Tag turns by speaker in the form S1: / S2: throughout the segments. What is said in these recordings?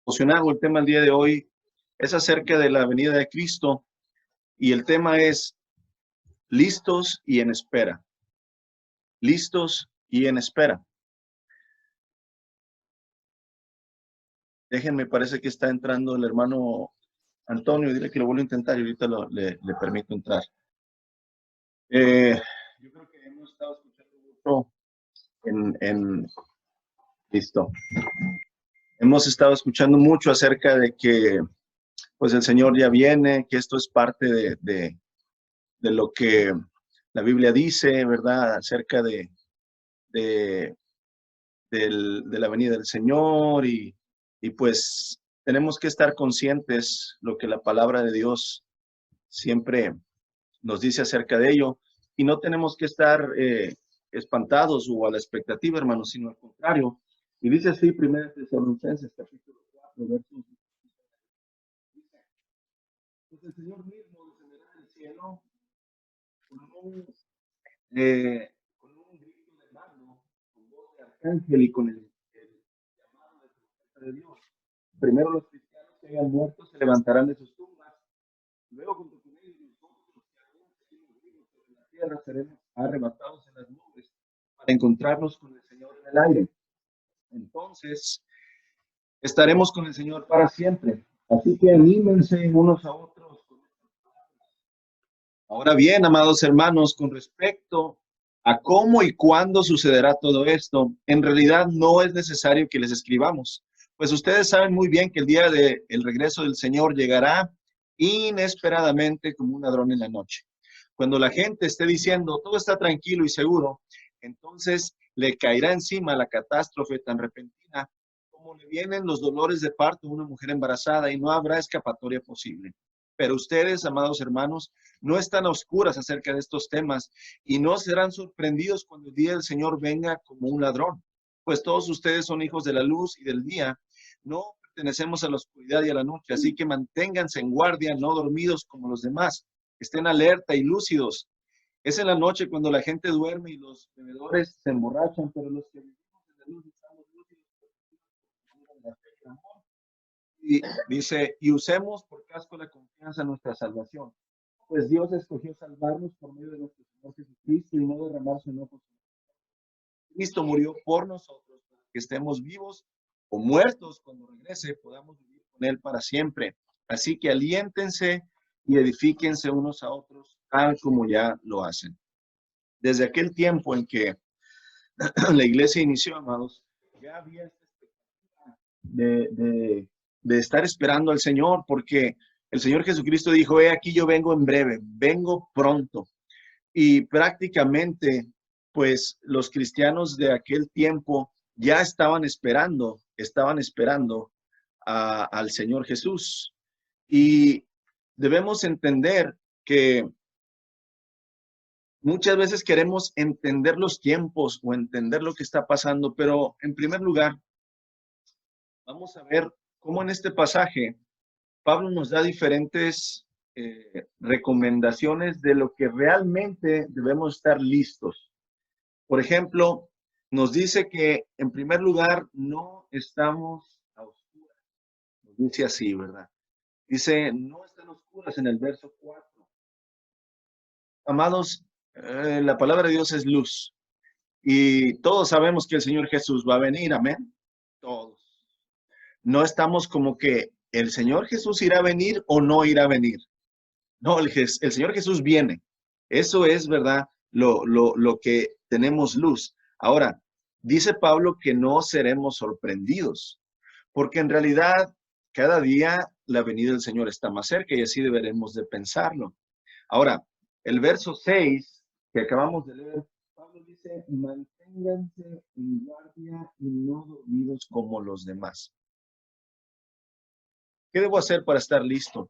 S1: Devocional, el tema del día de hoy es acerca de la venida de Cristo y el tema es listos y en espera. Listos y en espera. Déjenme, parece que está entrando el hermano Antonio. Dile que lo vuelvo a intentar y ahorita le permito entrar. Yo creo que hemos estado escuchando mucho listo. Hemos estado escuchando mucho acerca de que pues el Señor ya viene, que esto es parte de lo que la Biblia dice, ¿verdad? Acerca de, de la venida del Señor y pues tenemos que estar conscientes lo que la palabra de Dios siempre nos dice acerca de ello y no tenemos que estar espantados o a la expectativa, hermanos, sino al contrario. Y dice así, 1 Tesalonicenses, capítulo 4, versos. Pues el Señor mismo descenderá del cielo con un grito de mando, con voz de arcángel y con el llamado de trompeta de Dios. Primero los cristianos que hayan muerto se levantarán de sus tumbas, luego junto con ellos nosotros los que aún seguimos vivos sobre la tierra seremos arrebatados en las nubes para encontrarnos con el Señor en el aire. Entonces estaremos con el Señor para siempre. Así que anímense unos a otros. Ahora bien, amados hermanos, con respecto a cómo y cuándo sucederá todo esto, en realidad no es necesario que les escribamos, pues ustedes saben muy bien que el día del regreso del Señor llegará inesperadamente como un ladrón en la noche. Cuando la gente esté diciendo todo está tranquilo y seguro, entonces le caerá encima la catástrofe tan repentina como le vienen los dolores de parto a una mujer embarazada y no habrá escapatoria posible. Pero ustedes, amados hermanos, no están a oscuras acerca de estos temas y no serán sorprendidos cuando el día del Señor venga como un ladrón, pues todos ustedes son hijos de la luz y del día, no pertenecemos a la oscuridad y a la noche, así que manténganse en guardia, no dormidos como los demás, estén alerta y lúcidos. Es en la noche cuando la gente duerme y los bebedores se emborrachan, pero los que vivimos en la luz estamos lúcidos por la fe y el amor. Y dice, y usemos por casco la confianza en nuestra salvación. Pues Dios escogió salvarnos por medio de nuestro Señor Jesucristo y no derramar su enojo. Cristo murió por nosotros para que estemos vivos o muertos cuando regrese, podamos vivir con Él para siempre. Así que aliéntense y edifíquense unos a otros, tal como ya lo hacen. Desde aquel tiempo en que la iglesia inició, amados, ya había esta expectativa de estar esperando al Señor, porque el Señor Jesucristo dijo, he aquí yo vengo en breve, vengo pronto. Y prácticamente, pues los cristianos de aquel tiempo ya estaban esperando al Señor Jesús. Y debemos entender que muchas veces queremos entender los tiempos o entender lo que está pasando, pero en primer lugar, vamos a ver cómo en este pasaje Pablo nos da diferentes recomendaciones de lo que realmente debemos estar listos. Por ejemplo, nos dice que en primer lugar no estamos a oscuras. Nos dice así, ¿verdad? Dice, no están oscuras en el verso 4. Amados, la palabra de Dios es luz. Y todos sabemos que el Señor Jesús va a venir, amén. Todos. No estamos como que el Señor Jesús irá a venir o no irá a venir. No, el Señor Jesús viene. Eso es, ¿verdad? Lo que tenemos luz. Ahora, dice Pablo que no seremos sorprendidos, porque en realidad cada día la venida del Señor está más cerca y así deberemos de pensarlo. Ahora, el verso 6 que acabamos de leer, Pablo dice, manténganse en guardia y no dormidos como los demás. ¿Qué debo hacer para estar listo?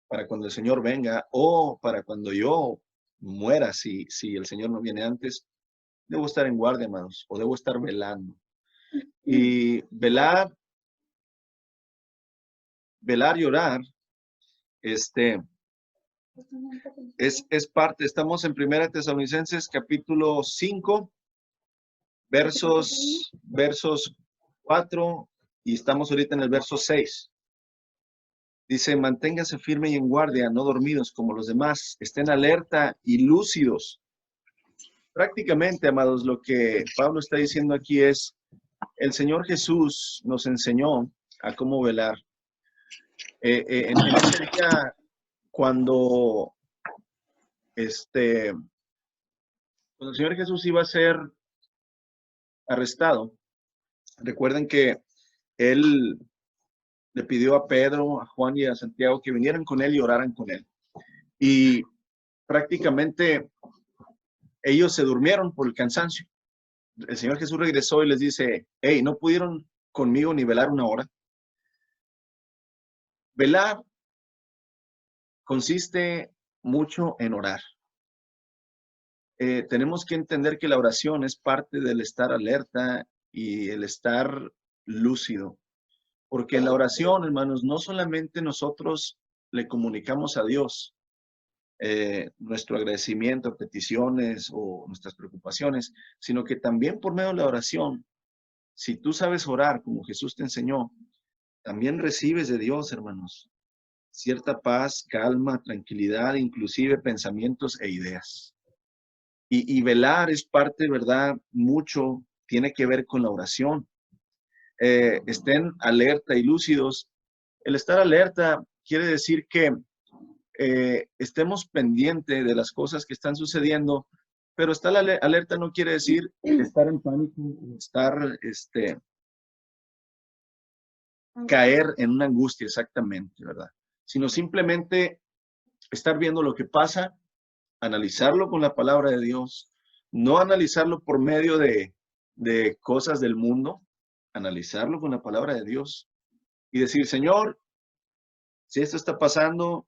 S1: Para cuando el Señor venga o para cuando yo muera, si el Señor no viene antes, debo estar en guardia, hermanos, o debo estar velando. Y velar y orar, es parte. Estamos en 1 Tesalonicenses capítulo 5, versos 4 y estamos ahorita en el verso 6. Dice, manténgase firme y en guardia, no dormidos como los demás, estén alerta y lúcidos. Prácticamente, amados, lo que Pablo está diciendo aquí es, el Señor Jesús nos enseñó a cómo velar. En ese día, cuando cuando el Señor Jesús iba a ser arrestado, recuerden que Él le pidió a Pedro, a Juan y a Santiago que vinieran con Él y oraran con Él. Y prácticamente ellos se durmieron por el cansancio. El Señor Jesús regresó y les dice, hey, ¿no pudieron conmigo ni velar una hora? Velar consiste mucho en orar. Tenemos que entender que la oración es parte del estar alerta y el estar lúcido. Porque en la oración, hermanos, no solamente nosotros le comunicamos a Dios nuestro agradecimiento, peticiones o nuestras preocupaciones, sino que también por medio de la oración, si tú sabes orar como Jesús te enseñó, también recibes de Dios, hermanos, cierta paz, calma, tranquilidad, inclusive pensamientos e ideas. Y velar es parte, ¿verdad? Mucho tiene que ver con la oración. Estén alerta y lúcidos. El estar alerta quiere decir que estemos pendientes de las cosas que están sucediendo, pero estar alerta no quiere decir estar en pánico, estar, caer en una angustia exactamente, ¿verdad? Sino simplemente estar viendo lo que pasa, analizarlo con la palabra de Dios, no analizarlo por medio de cosas del mundo, analizarlo con la palabra de Dios y decir, Señor, si esto está pasando,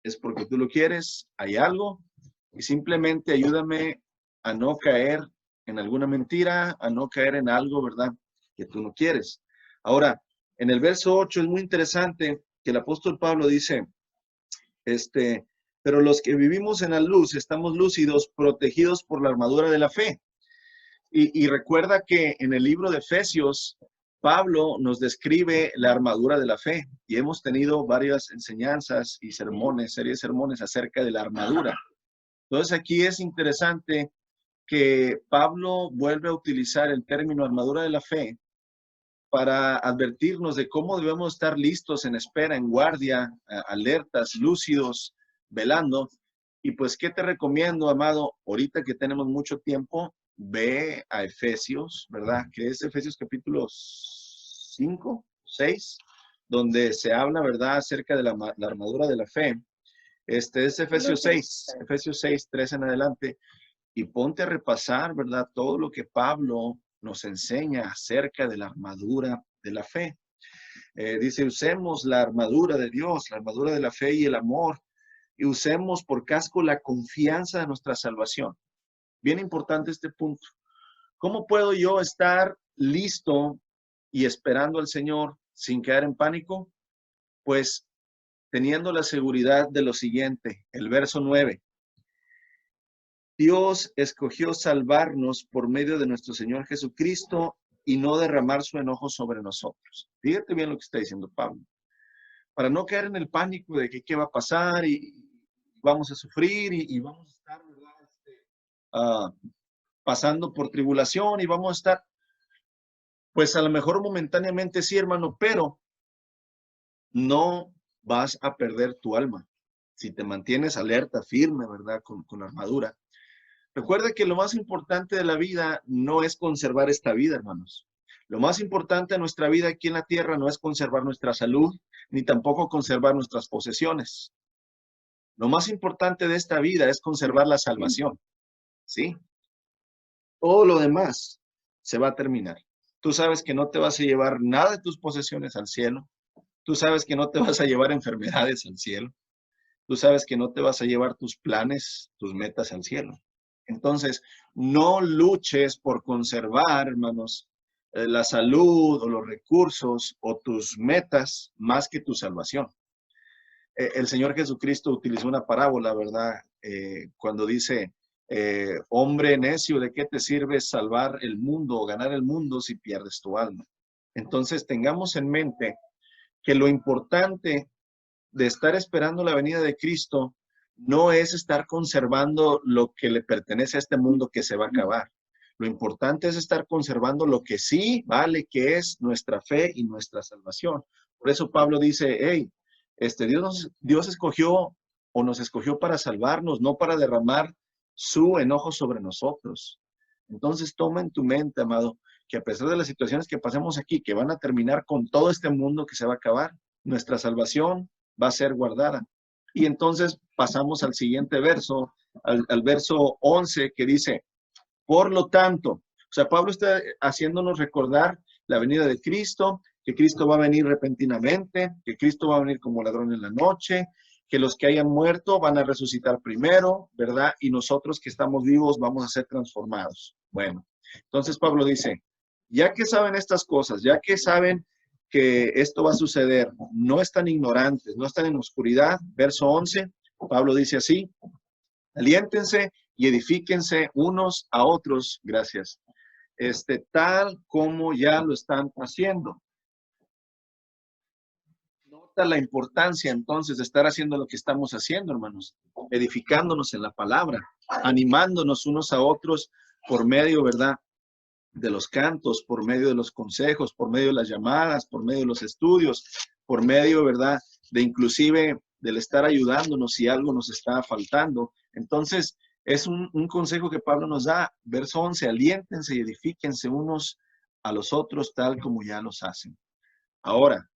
S1: es porque tú lo quieres, hay algo, y simplemente ayúdame a no caer en alguna mentira, a no caer en algo, ¿verdad?, que tú no quieres. Ahora, en el verso 8 es muy interesante que el apóstol Pablo dice, pero los que vivimos en la luz estamos lúcidos, protegidos por la armadura de la fe. Y recuerda que en el libro de Efesios, Pablo nos describe la armadura de la fe y hemos tenido varias enseñanzas y sermones, series de sermones acerca de la armadura. Entonces aquí es interesante que Pablo vuelve a utilizar el término armadura de la fe para advertirnos de cómo debemos estar listos en espera, en guardia, alertas, lúcidos, velando. Y pues, ¿qué te recomiendo, amado? Ahorita que tenemos mucho tiempo, ve a Efesios, ¿verdad? Que es Efesios capítulo 5, 6, donde se habla, ¿verdad?, acerca de la armadura de la fe. Es Efesios 6, 3 en adelante, y ponte a repasar, ¿verdad?, todo lo que Pablo nos enseña acerca de la armadura de la fe. Dice, usemos la armadura de Dios, la armadura de la fe y el amor, y usemos por casco la confianza de nuestra salvación. Bien importante este punto. ¿Cómo puedo yo estar listo y esperando al Señor sin caer en pánico? Pues teniendo la seguridad de lo siguiente, el verso 9. Dios escogió salvarnos por medio de nuestro Señor Jesucristo y no derramar su enojo sobre nosotros. Fíjate bien lo que está diciendo Pablo. Para no caer en el pánico de que qué va a pasar y vamos a sufrir y vamos a estar, ¿verdad?, pasando por tribulación y vamos a estar, pues a lo mejor momentáneamente sí, hermano, pero no vas a perder tu alma si te mantienes alerta, firme, ¿verdad?, con armadura. Recuerda que lo más importante de la vida no es conservar esta vida, hermanos. Lo más importante de nuestra vida aquí en la tierra no es conservar nuestra salud, ni tampoco conservar nuestras posesiones. Lo más importante de esta vida es conservar la salvación, ¿sí? Todo lo demás se va a terminar. Tú sabes que no te vas a llevar nada de tus posesiones al cielo. Tú sabes que no te vas a llevar enfermedades al cielo. Tú sabes que no te vas a llevar tus planes, tus metas al cielo. Entonces, no luches por conservar, hermanos, la salud o los recursos o tus metas más que tu salvación. El Señor Jesucristo utilizó una parábola, ¿verdad? Cuando dice, hombre necio, ¿de qué te sirve salvar el mundo o ganar el mundo si pierdes tu alma? Entonces tengamos en mente que lo importante de estar esperando la venida de Cristo no es estar conservando lo que le pertenece a este mundo que se va a acabar. Lo importante es estar conservando lo que sí vale, que es nuestra fe y nuestra salvación. Por eso Pablo dice, hey, Dios escogió o nos escogió para salvarnos, no para derramar su enojo sobre nosotros. Entonces toma en tu mente, amado, que a pesar de las situaciones que pasemos aquí, que van a terminar con todo este mundo que se va a acabar, nuestra salvación va a ser guardada. Y entonces pasamos al siguiente verso, al verso 11, que dice, por lo tanto, o sea, Pablo está haciéndonos recordar la venida de Cristo, que Cristo va a venir repentinamente, que Cristo va a venir como ladrón en la noche, que los que hayan muerto van a resucitar primero, ¿verdad? Y nosotros que estamos vivos vamos a ser transformados. Bueno, entonces Pablo dice, ya que saben estas cosas, ya que saben que esto va a suceder, no están ignorantes, no están en oscuridad. Verso 11, Pablo dice así, aliéntense y edifíquense unos a otros, gracias, tal como ya lo están haciendo. Nota la importancia entonces de estar haciendo lo que estamos haciendo, hermanos, edificándonos en la palabra, animándonos unos a otros por medio, ¿verdad?, de los cantos, por medio de los consejos, por medio de las llamadas, por medio de los estudios, por medio, ¿verdad?, de inclusive del estar ayudándonos si algo nos está faltando. Entonces, es un consejo que Pablo nos da, verso 11, aliéntense y edifíquense unos a los otros tal como ya los hacen. Ahora,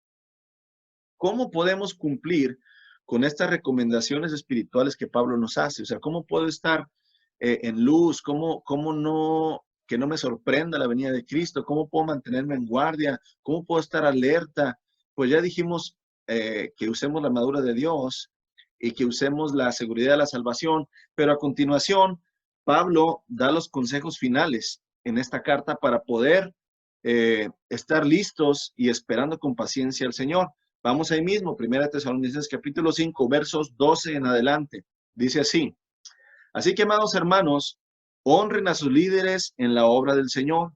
S1: ¿cómo podemos cumplir con estas recomendaciones espirituales que Pablo nos hace? O sea, ¿cómo puedo estar en luz? ¿Cómo no, que no me sorprenda la venida de Cristo? ¿Cómo puedo mantenerme en guardia? ¿Cómo puedo estar alerta? Pues ya dijimos que usemos la armadura de Dios y que usemos la seguridad de la salvación, pero a continuación, Pablo da los consejos finales en esta carta para poder estar listos y esperando con paciencia al Señor. Vamos ahí mismo, 1 Tesalonicenses capítulo 5, versos 12 en adelante. Dice así, así que, amados hermanos, honren a sus líderes en la obra del Señor.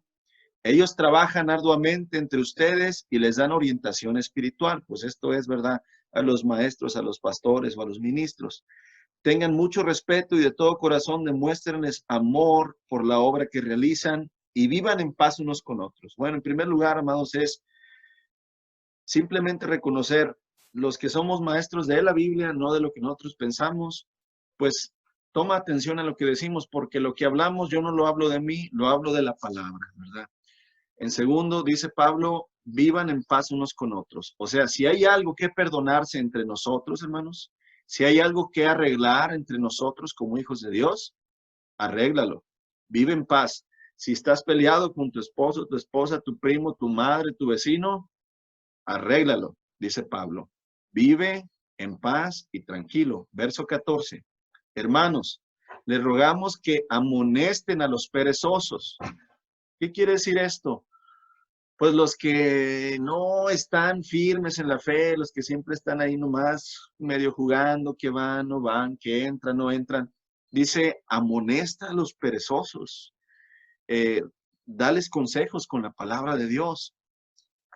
S1: Ellos trabajan arduamente entre ustedes y les dan orientación espiritual. Pues esto es, ¿verdad?, a los maestros, a los pastores o a los ministros. Tengan mucho respeto y de todo corazón demuéstrenles amor por la obra que realizan y vivan en paz unos con otros. Bueno, en primer lugar, amados, es simplemente reconocer los que somos maestros de la Biblia, no de lo que nosotros pensamos, pues toma atención a lo que decimos, porque lo que hablamos yo no lo hablo de mí, lo hablo de la palabra, ¿verdad? En segundo, dice Pablo, vivan en paz unos con otros. O sea, si hay algo que perdonarse entre nosotros, hermanos, si hay algo que arreglar entre nosotros como hijos de Dios, arréglalo. Vive en paz. Si estás peleado con tu esposo, tu esposa, tu primo, tu madre, tu vecino, arréglalo, dice Pablo. Vive en paz y tranquilo. Verso 14. Hermanos, les rogamos que amonesten a los perezosos. ¿Qué quiere decir esto? Pues los que no están firmes en la fe, los que siempre están ahí nomás medio jugando, que van, no van, que entran, no entran. Dice, amonesta a los perezosos. Eh, Dales consejos con la palabra de Dios.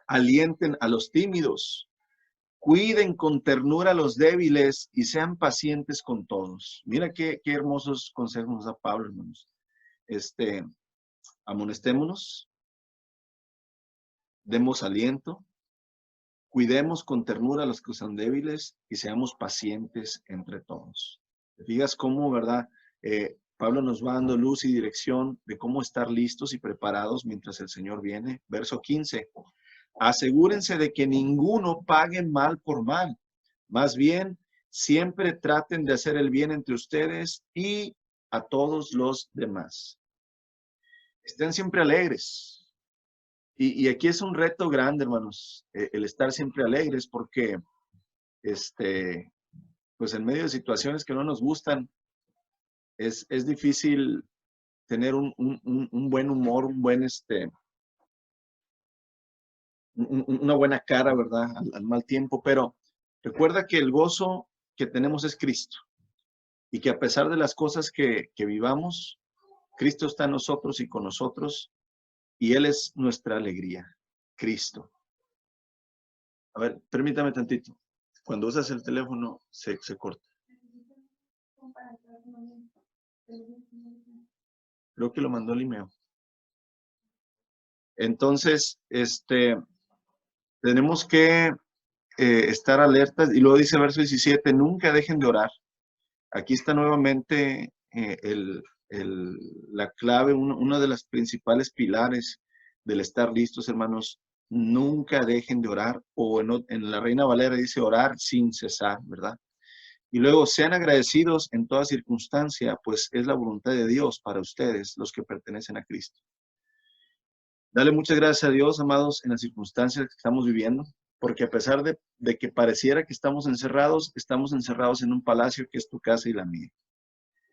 S1: Alienten a los tímidos. Cuiden con ternura a los débiles y sean pacientes con todos. Mira qué hermosos consejos nos da Pablo, hermanos. Amonestémonos, demos aliento, cuidemos con ternura a los que son débiles y seamos pacientes entre todos. ¿Te fijas cómo, verdad? Pablo nos va dando luz y dirección de cómo estar listos y preparados mientras el Señor viene. Verso 15. Asegúrense de que ninguno pague mal por mal. Más bien, siempre traten de hacer el bien entre ustedes y a todos los demás. Estén siempre alegres. Y aquí es un reto grande, hermanos, el estar siempre alegres porque, pues en medio de situaciones que no nos gustan, es difícil tener un buen humor, una buena cara, ¿verdad? Al mal tiempo, pero recuerda que el gozo que tenemos es Cristo y que a pesar de las cosas que vivamos, Cristo está en nosotros y con nosotros y Él es nuestra alegría. Cristo. A ver, permítame tantito. Cuando usas el teléfono, se corta. Creo que lo mandó el email. Entonces, tenemos que estar alertas. Y luego dice verso 17, nunca dejen de orar. Aquí está nuevamente la clave, una de las principales pilares del estar listos, hermanos. Nunca dejen de orar, o en la Reina Valera dice orar sin cesar, ¿verdad? Y luego sean agradecidos en toda circunstancia, pues es la voluntad de Dios para ustedes, los que pertenecen a Cristo. Dale muchas gracias a Dios, amados, en las circunstancias que estamos viviendo, porque a pesar de que pareciera que estamos encerrados en un palacio que es tu casa y la mía.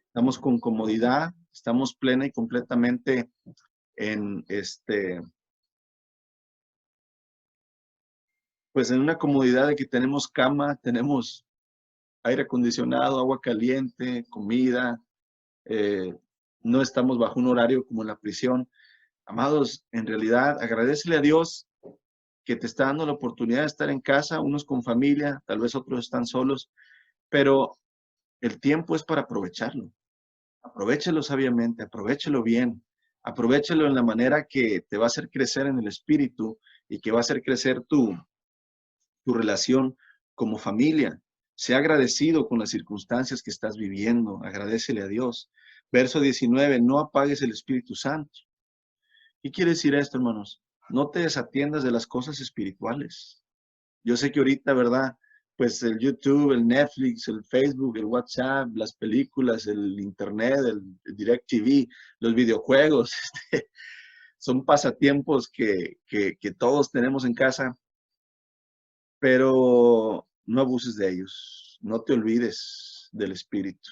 S1: Estamos con comodidad, estamos plena y completamente en pues en una comodidad de que tenemos cama, tenemos aire acondicionado, agua caliente, comida, no estamos bajo un horario como en la prisión. Amados, en realidad, agradécele a Dios que te está dando la oportunidad de estar en casa, unos con familia, tal vez otros están solos, pero el tiempo es para aprovecharlo. Aprovéchelo sabiamente, aprovéchelo bien, aprovéchelo en la manera que te va a hacer crecer en el espíritu y que va a hacer crecer tu relación como familia. Sea agradecido con las circunstancias que estás viviendo, agradécele a Dios. Verso 19, no apagues el Espíritu Santo. ¿Qué quiere decir esto, hermanos? No te desatiendas de las cosas espirituales. Yo sé que ahorita, ¿verdad? Pues el YouTube, el Netflix, el Facebook, el WhatsApp, las películas, el Internet, el DirecTV, los videojuegos, son pasatiempos que todos tenemos en casa, pero no abuses de ellos. No te olvides del Espíritu.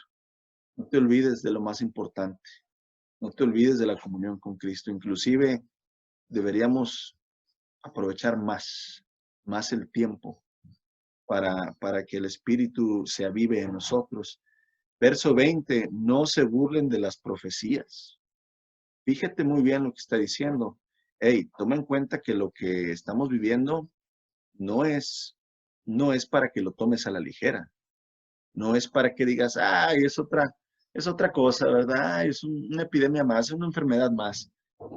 S1: No te olvides de lo más importante. No te olvides de la comunión con Cristo. Inclusive deberíamos aprovechar más el tiempo para que el Espíritu se avive en nosotros. Verso 20, no se burlen de las profecías. Fíjate muy bien lo que está diciendo. Hey, toma en cuenta que lo que estamos viviendo no es, no es para que lo tomes a la ligera. No es para que digas, ay, es otra cosa, ¿verdad? Ay, es una epidemia más, es una enfermedad más.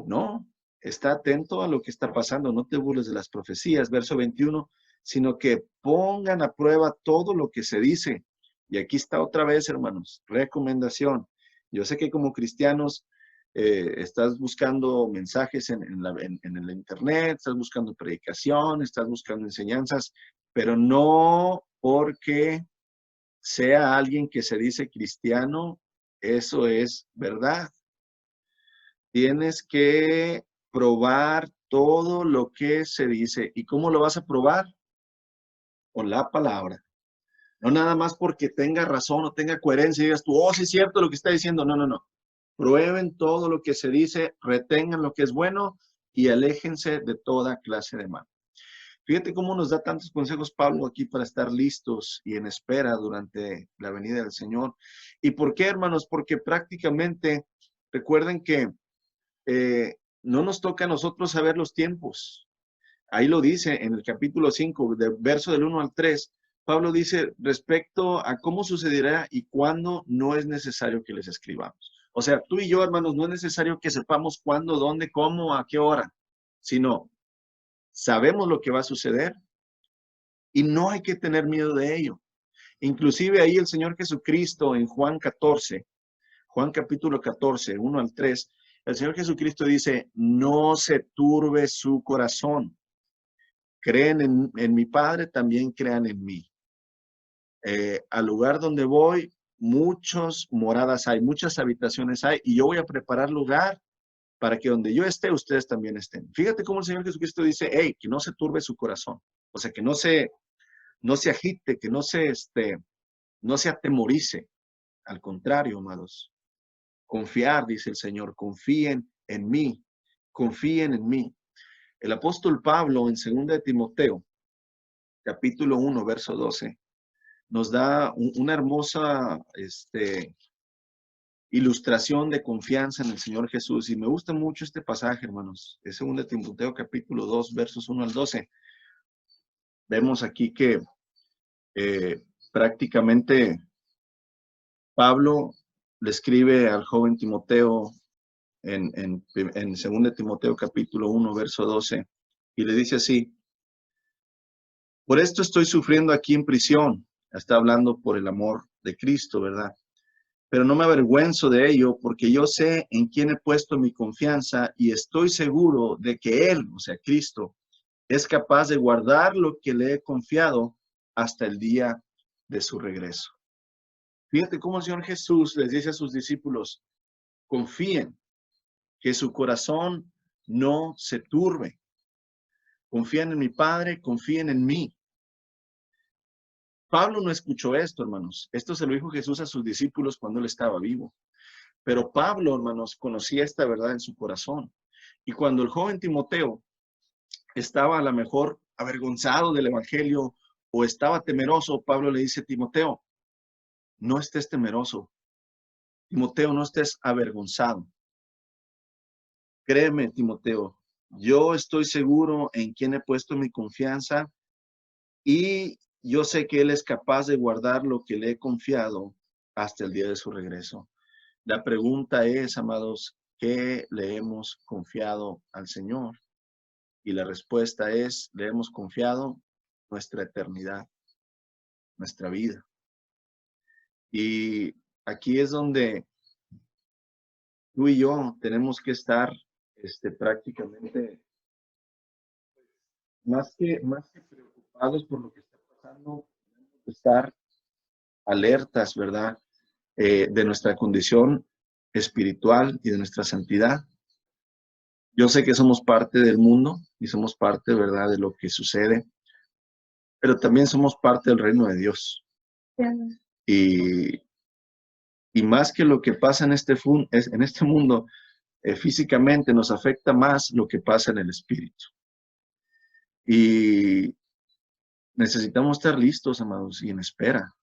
S1: No, está atento a lo que está pasando, no te burles de las profecías, verso 21, sino que pongan a prueba todo lo que se dice. Y aquí está otra vez, hermanos, recomendación. Yo sé que como cristianos estás buscando mensajes en el internet, estás buscando predicación, estás buscando enseñanzas, pero no porque sea alguien que se dice cristiano, eso es verdad. Tienes que probar todo lo que se dice. ¿Y cómo lo vas a probar? Con la palabra. No nada más porque tenga razón o tenga coherencia y digas tú, oh, sí es cierto lo que está diciendo. No, no, no. Prueben todo lo que se dice, retengan lo que es bueno y aléjense de toda clase de mal. Fíjate cómo nos da tantos consejos Pablo aquí para estar listos y en espera durante la venida del Señor. ¿Y por qué, hermanos? Porque prácticamente, recuerden que no nos toca a nosotros saber los tiempos. Ahí lo dice en el capítulo 5, de verso del 1 al 3. Pablo dice respecto a cómo sucederá y cuándo no es necesario que les escribamos. O sea, tú y yo, hermanos, no es necesario que sepamos cuándo, dónde, cómo, a qué hora, sino sabemos lo que va a suceder y no hay que tener miedo de ello. Inclusive ahí el Señor Jesucristo en Juan 14, Juan capítulo 14, 1 al 3, el Señor Jesucristo dice, no se turbe su corazón. Creen en mi Padre, también crean en mí. Al lugar donde voy, muchas moradas hay, muchas habitaciones hay, y yo voy a preparar lugar para que donde yo esté, ustedes también estén. Fíjate cómo el Señor Jesucristo dice, hey, que no se turbe su corazón. O sea, que no se agite, que no se atemorice. Al contrario, amados. Confiar, dice el Señor, confíen en mí, confíen en mí. El apóstol Pablo en 2 de Timoteo, capítulo 1, verso 12, nos da una hermosa ilustración de confianza en el Señor Jesús. Y me gusta mucho este pasaje, hermanos. Es 2 Timoteo capítulo 2, versos 1 al 12. Vemos aquí que prácticamente Pablo le escribe al joven Timoteo en 2 Timoteo capítulo 1, verso 12, y le dice así: por esto estoy sufriendo aquí en prisión. Está hablando por el amor de Cristo, ¿verdad? Pero no me avergüenzo de ello, porque yo sé en quién he puesto mi confianza y estoy seguro de que Él, o sea, Cristo, es capaz de guardar lo que le he confiado hasta el día de su regreso. Fíjate cómo el Señor Jesús les dice a sus discípulos: confíen, que su corazón no se turbe. Confíen en mi Padre, confíen en mí. Pablo no escuchó esto, hermanos. Esto se lo dijo Jesús a sus discípulos cuando él estaba vivo. Pero Pablo, hermanos, conocía esta verdad en su corazón. Y cuando el joven Timoteo estaba a lo mejor avergonzado del evangelio o estaba temeroso, Pablo le dice: Timoteo, no estés temeroso. Timoteo, no estés avergonzado. Créeme, Timoteo, yo estoy seguro en quién he puesto mi confianza y yo sé que Él es capaz de guardar lo que le he confiado hasta el día de su regreso. La pregunta es, amados, ¿qué le hemos confiado al Señor? Y la respuesta es, le hemos confiado nuestra eternidad, nuestra vida. Y aquí es donde tú y yo tenemos que estar prácticamente más que preocupados por lo que está pasando, tenemos que estar alertas, ¿verdad? De nuestra condición espiritual y de nuestra santidad. Yo sé que somos parte del mundo y somos parte, ¿verdad?, de lo que sucede, pero también somos parte del reino de Dios. Y, y más que lo que pasa en en este mundo, físicamente nos afecta más lo que pasa en el espíritu. Y necesitamos estar listos, amados, y en espera.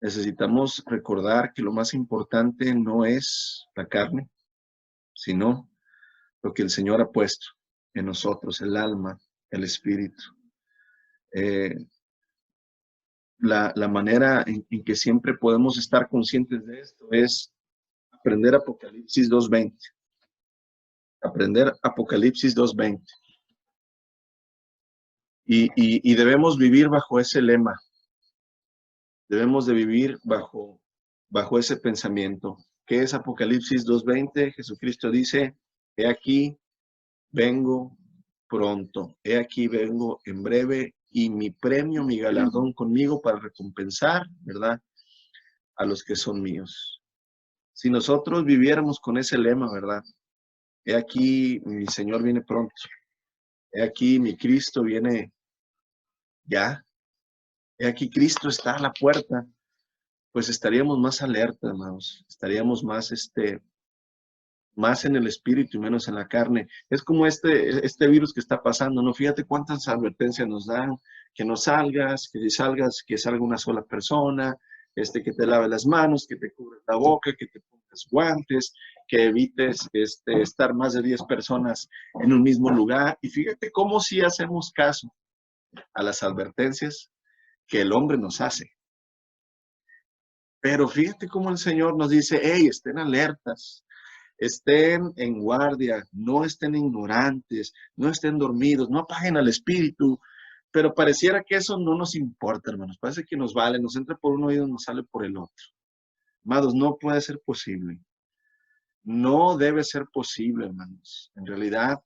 S1: Necesitamos recordar que lo más importante no es la carne, sino lo que el Señor ha puesto en nosotros, el alma, el espíritu. La manera en que siempre podemos estar conscientes de esto es aprender Apocalipsis 2:20. Aprender Apocalipsis 2:20. Y debemos vivir bajo ese lema. Debemos de vivir bajo ese pensamiento. ¿Qué es Apocalipsis 2:20? Jesucristo dice: he aquí, vengo pronto. He aquí, vengo en breve, y mi premio, mi galardón conmigo para recompensar, ¿verdad?, a los que son míos. Si nosotros viviéramos con ese lema, ¿verdad? He aquí, mi Señor viene pronto. He aquí, mi Cristo viene ya. He aquí, Cristo está a la puerta. Pues estaríamos más alerta, hermanos. Estaríamos más en el espíritu y menos en la carne. Es como este virus que está pasando, ¿no? Fíjate cuántas advertencias nos dan: que no salgas, que si salgas, que salga una sola persona, que te lave las manos, que te cubres la boca, que te pongas guantes, que evites estar más de 10 personas en un mismo lugar. Y fíjate cómo si hacemos caso a las advertencias que el hombre nos hace. Pero fíjate cómo el Señor nos dice: hey, estén alertas, estén en guardia, no estén ignorantes, no estén dormidos, no apaguen al espíritu. Pero pareciera que eso no nos importa, hermanos. Parece que nos vale, nos entra por un oído y nos sale por el otro. Amados, no puede ser posible. No debe ser posible, hermanos. En realidad,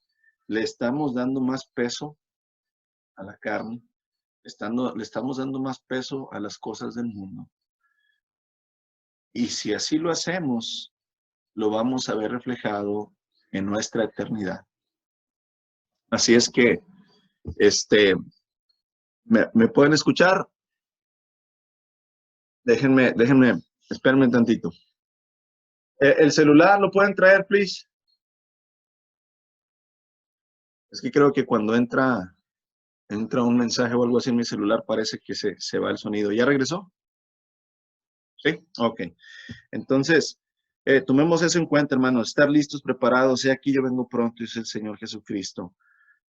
S1: le estamos dando más peso a la carne, le estamos dando más peso a las cosas del mundo. Y si así lo hacemos, lo vamos a ver reflejado en nuestra eternidad. Así es que, ¿me pueden escuchar? Déjenme, espérenme tantito. ¿El celular lo pueden traer, please? Es que creo que cuando entra un mensaje o algo así en mi celular, parece que se va el sonido. ¿Ya regresó? Sí, ok. Entonces, tomemos eso en cuenta, hermanos, estar listos, preparados. He aquí yo vengo pronto, dice el Señor Jesucristo.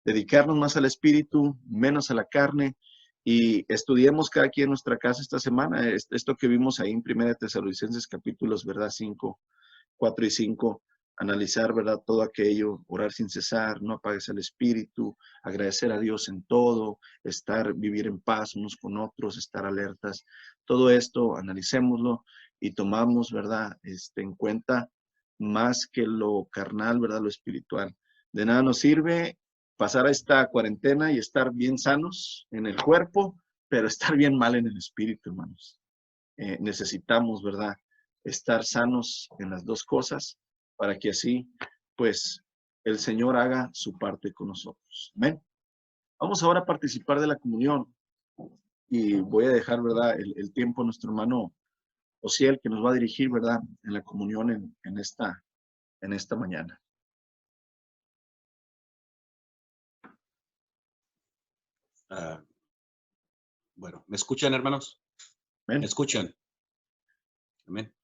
S1: Dedicarnos más al espíritu, menos a la carne, y estudiemos cada quien en nuestra casa esta semana. Esto que vimos ahí en 1 Tesalonicenses capítulos, ¿verdad? 5, 4 y 5. Analizar, ¿verdad? Todo aquello, orar sin cesar, no apagues el espíritu, agradecer a Dios en todo, vivir en paz unos con otros, estar alertas. Todo esto, analicémoslo y tomamos, ¿verdad? En cuenta más que lo carnal, ¿verdad? Lo espiritual. De nada nos sirve pasar esta cuarentena y estar bien sanos en el cuerpo, pero estar bien mal en el espíritu, hermanos. Necesitamos, ¿verdad? Estar sanos en las dos cosas para que así, pues, el Señor haga su parte con nosotros. Amén. Vamos ahora a participar de la comunión y voy a dejar, ¿verdad? El tiempo a nuestro hermano Osiel, que nos va a dirigir, ¿verdad? En la comunión en esta mañana.
S2: Bueno, ¿me escuchan, hermanos?
S1: Amén.
S2: ¿Me escuchan? Amén.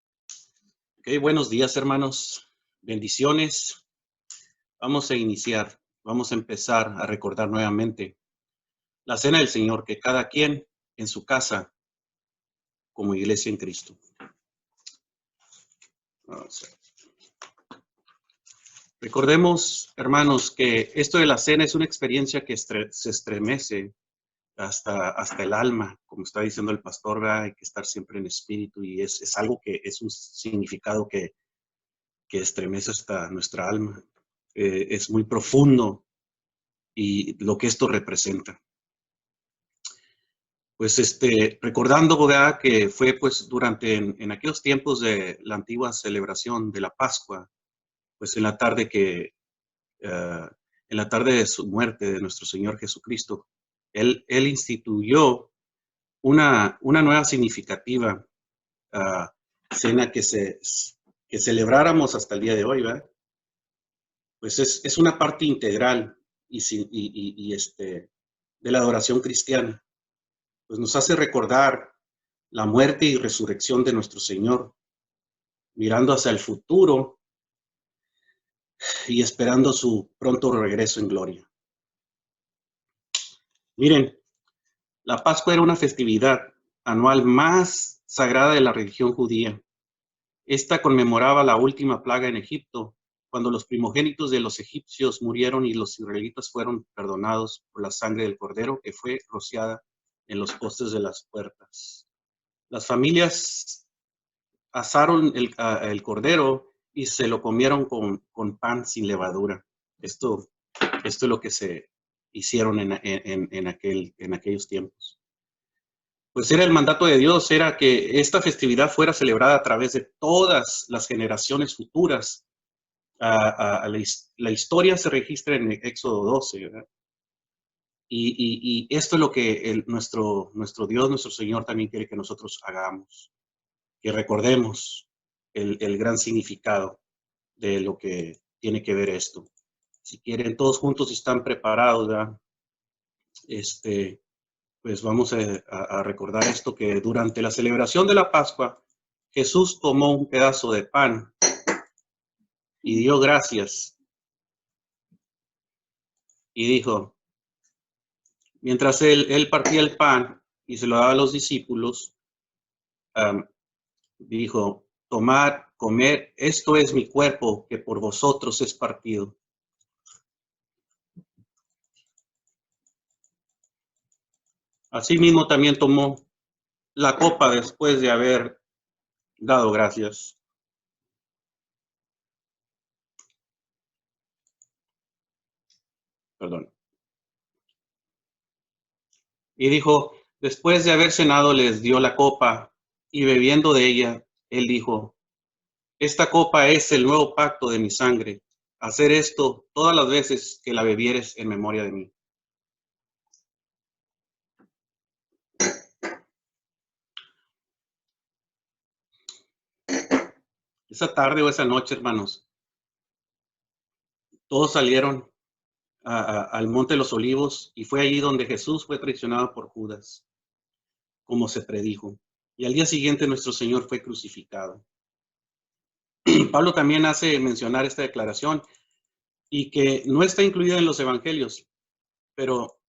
S2: Ok, buenos días, hermanos. Bendiciones. Vamos a iniciar, vamos a empezar a recordar nuevamente la cena del Señor, que cada quien en su casa, como iglesia en Cristo. Recordemos, hermanos, que esto de la cena es una experiencia que se estremece hasta el alma, como está diciendo el pastor, ¿verdad? Hay que estar siempre en espíritu y es algo que es un significado que estremece hasta nuestra alma. Es muy profundo y lo que esto representa. Pues recordando, ¿verdad? Que fue pues durante en aquellos tiempos de la antigua celebración de la Pascua, pues en la tarde en la tarde de su muerte de nuestro Señor Jesucristo, Él instituyó una nueva significativa cena que celebráramos hasta el día de hoy, ¿verdad? Pues es una parte integral de la adoración cristiana. Pues nos hace recordar la muerte y resurrección de nuestro Señor, mirando hacia el futuro y esperando su pronto regreso en gloria. Miren, la Pascua era una festividad anual más sagrada de la religión judía. Esta conmemoraba la última plaga en Egipto, cuando los primogénitos de los egipcios murieron y los israelitas fueron perdonados por la sangre del cordero que fue rociada en los postes de las puertas. Las familias asaron el cordero y se lo comieron con pan sin levadura. Esto es lo que se hicieron en aquellos tiempos. Pues era el mandato de Dios, era que esta festividad fuera celebrada a través de todas las generaciones futuras. La historia se registra en Éxodo 12, ¿verdad? Y esto es lo que nuestro Dios, nuestro Señor también quiere que nosotros hagamos, que recordemos el gran significado de lo que tiene que ver esto. Si quieren todos juntos y están preparados, ¿verdad? Pues vamos a recordar esto, que durante la celebración de la Pascua, Jesús tomó un pedazo de pan y dio gracias y dijo, mientras él partía el pan y se lo daba a los discípulos, dijo, tomad, comed, esto es mi cuerpo que por vosotros es partido. Asimismo también tomó la copa después de haber dado gracias. Perdón. Y dijo, después de haber cenado, les dio la copa, y bebiendo de ella, él dijo, esta copa es el nuevo pacto de mi sangre. Hacer esto todas las veces que la bebieres en memoria de mí. Esa tarde o esa noche, hermanos, todos salieron al Monte de los Olivos, y fue allí donde Jesús fue traicionado por Judas, como se predijo. y al día siguiente nuestro Señor fue crucificado. Pablo también hace mencionar esta declaración y que no está incluida en los evangelios, pero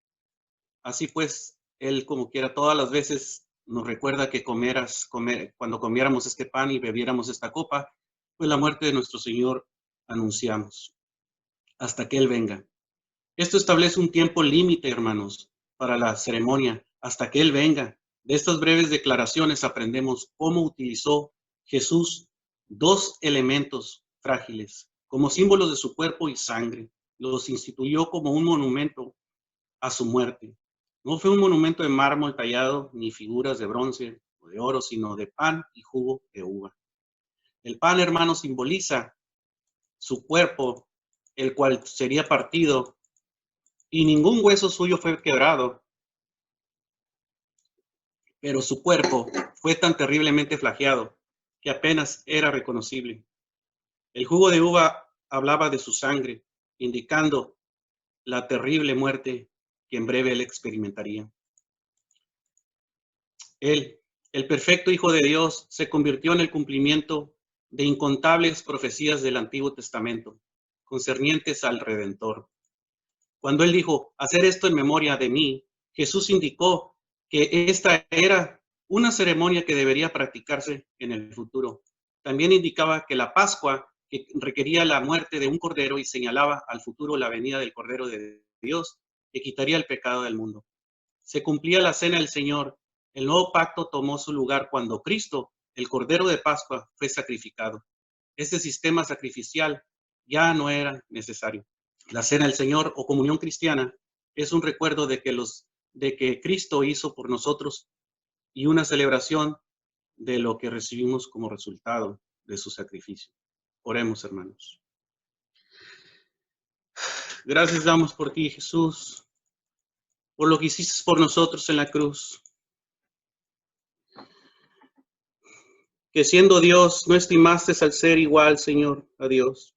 S2: así pues, él como quiera todas las veces nos recuerda que cuando comiéramos este pan y bebiéramos esta copa, pues la muerte de nuestro Señor anunciamos hasta que Él venga. Esto establece un tiempo límite, hermanos, para la ceremonia, hasta que Él venga. De estas breves declaraciones aprendemos cómo utilizó Jesús dos elementos frágiles como símbolos de su cuerpo y sangre. Los instituyó como un monumento a su muerte. No fue un monumento de mármol tallado, ni figuras de bronce o de oro, sino de pan y jugo de uva. El pan, hermanos, simboliza su cuerpo, el cual sería partido, y ningún hueso suyo fue quebrado, pero su cuerpo fue tan terriblemente flageado que apenas era reconocible. El jugo de uva hablaba de su sangre, indicando la terrible muerte que en breve él experimentaría. Él, el perfecto Hijo de Dios, se convirtió en el cumplimiento de incontables profecías del Antiguo Testamento concernientes al Redentor. Cuando él dijo, hacer esto en memoria de mí, Jesús indicó que esta era una ceremonia que debería practicarse en el futuro. También indicaba que la Pascua, que requería la muerte de un cordero y señalaba al futuro la venida del Cordero de Dios, que quitaría el pecado del mundo. Se cumplía la cena del Señor. El nuevo pacto tomó su lugar cuando Cristo, el Cordero de Pascua, fue sacrificado. Este sistema sacrificial ya no era necesario. La cena del Señor o comunión cristiana es un recuerdo de que Cristo hizo por nosotros y una celebración de lo que recibimos como resultado de su sacrificio. Oremos, hermanos. Gracias damos por ti, Jesús, por lo que hiciste por nosotros en la cruz. Que siendo Dios, no estimaste al ser igual, Señor, a Dios,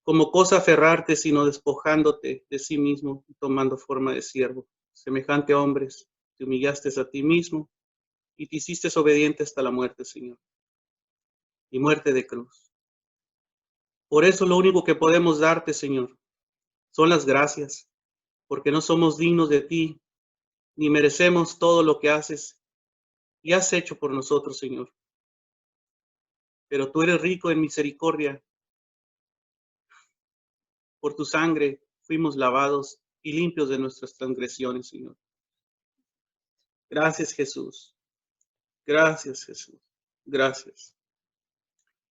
S2: como cosa aferrarte, sino despojándote de sí mismo y tomando forma de siervo, semejante a hombres, te humillaste a ti mismo y te hiciste obediente hasta la muerte, Señor, y muerte de cruz. Por eso lo único que podemos darte, Señor, son las gracias, porque no somos dignos de ti, ni merecemos todo lo que haces y has hecho por nosotros, Señor. Pero tú eres rico en misericordia. Por tu sangre fuimos lavados y limpios de nuestras transgresiones, Señor. Gracias, Jesús. Gracias, Jesús. Gracias.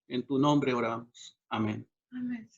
S2: En tu nombre oramos. Amén.
S3: Amén.